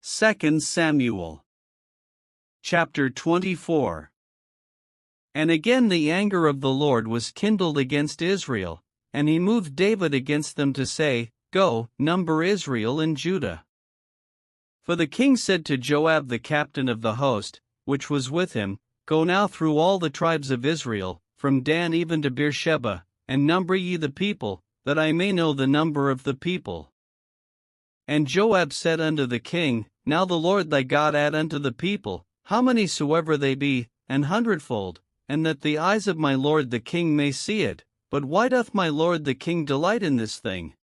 2 Samuel chapter 24. And again the anger of the Lord was kindled against Israel, and he moved David against them to say, Go, number Israel and Judah. For the king said to Joab the captain of the host, which was with him, Go now through all the tribes of Israel, from Dan even to Beersheba, and number ye the people, that I may know the number of the people. And Joab said unto the king, Now the Lord thy God add unto the people, how many soever they be, an hundredfold, and that the eyes of my lord the king may see it. But why doth my lord the king delight in this thing?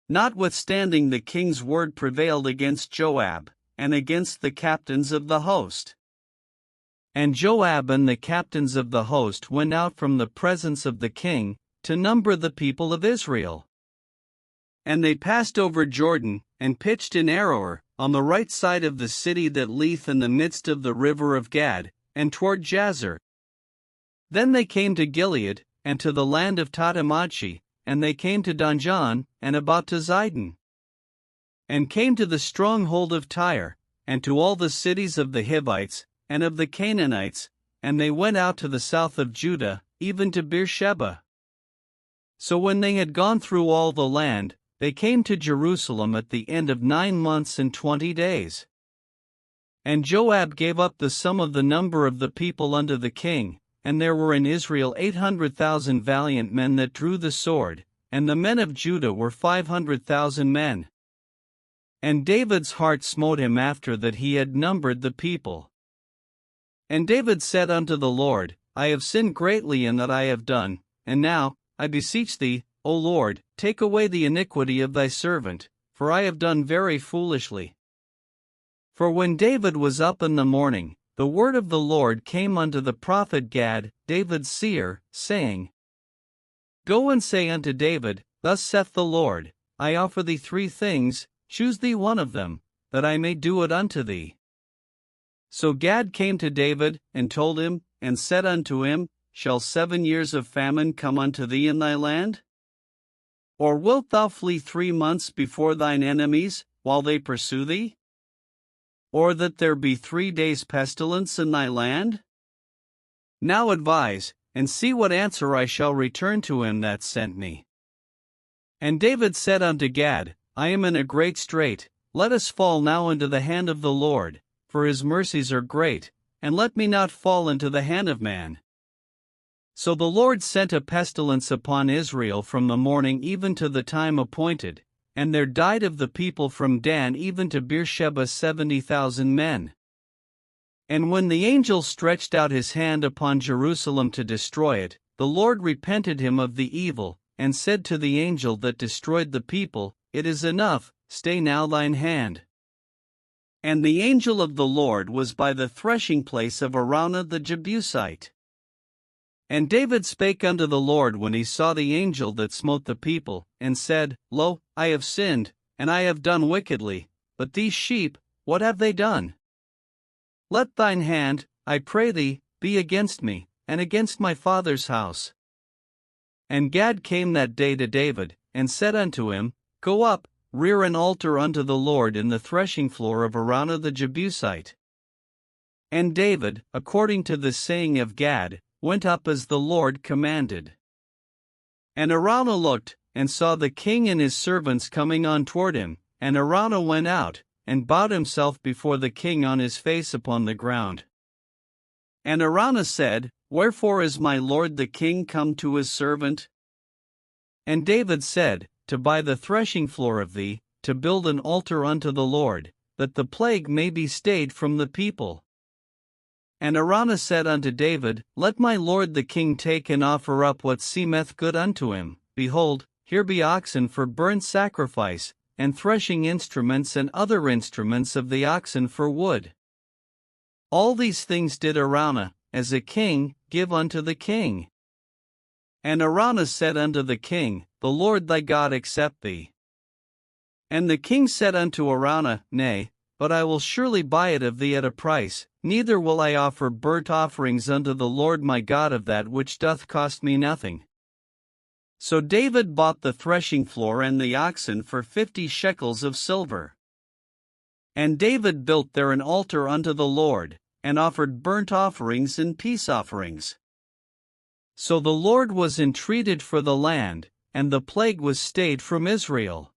Notwithstanding the king's word prevailed against Joab, and against the captains of the host. And Joab and the captains of the host went out from the presence of the king, to number the people of Israel. And they passed over Jordan, and pitched in Aroer, on the right side of the city that lieth in the midst of the river of Gad, and toward Jazer. Then they came to Gilead, and to the land of Tatamachi, and they came to Donjon, and about to Zidon. And came to the stronghold of Tyre, and to all the cities of the Hivites, and of the Canaanites, and they went out to the south of Judah, even to Beersheba. So when they had gone through all the land, they came to Jerusalem at the end of 9 months and 20 days. And Joab gave up the sum of the number of the people unto the king, and there were in Israel 800,000 valiant men that drew the sword, and the men of Judah were 500,000 men. And David's heart smote him after that he had numbered the people. And David said unto the Lord, I have sinned greatly in that I have done, and now, I beseech thee, O Lord, take away the iniquity of thy servant, for I have done very foolishly. For when David was up in the morning, the word of the Lord came unto the prophet Gad, David's seer, saying, Go and say unto David, Thus saith the Lord, I offer thee 3 things, choose thee one of them, that I may do it unto thee. So Gad came to David, and told him, and said unto him, Shall 7 years of famine come unto thee in thy land? Or wilt thou flee 3 months before thine enemies, while they pursue thee? Or that there be 3 days' pestilence in thy land? Now advise, and see what answer I shall return to him that sent me. And David said unto Gad, I am in a great strait, let us fall now into the hand of the Lord, for his mercies are great, and let me not fall into the hand of man. So the Lord sent a pestilence upon Israel from the morning even to the time appointed, and there died of the people from Dan even to Beersheba 70,000 men. And when the angel stretched out his hand upon Jerusalem to destroy it, the Lord repented him of the evil, and said to the angel that destroyed the people, It is enough, stay now thine hand. And the angel of the Lord was by the threshing place of Araunah the Jebusite. And David spake unto the Lord when he saw the angel that smote the people, and said, Lo, I have sinned, and I have done wickedly, but these sheep, what have they done? Let thine hand, I pray thee, be against me, and against my father's house. And Gad came that day to David, and said unto him, Go up, rear an altar unto the Lord in the threshing floor of Araunah the Jebusite. And David, according to the saying of Gad, went up as the Lord commanded. And Araunah looked, and saw the king and his servants coming on toward him, and Araunah went out, and bowed himself before the king on his face upon the ground. And Araunah said, Wherefore is my lord the king come to his servant? And David said, To buy the threshing floor of thee, to build an altar unto the Lord, that the plague may be stayed from the people. And Araunah said unto David, Let my lord the king take and offer up what seemeth good unto him. Behold, here be oxen for burnt sacrifice, and threshing instruments and other instruments of the oxen for wood. All these things did Araunah, as a king, give unto the king. And Araunah said unto the king, The Lord thy God accept thee. And the king said unto Araunah, Nay, but I will surely buy it of thee at a price, neither will I offer burnt offerings unto the Lord my God of that which doth cost me nothing. So David bought the threshing floor and the oxen for 50 shekels of silver. And David built there an altar unto the Lord, and offered burnt offerings and peace offerings. So the Lord was entreated for the land, and the plague was stayed from Israel.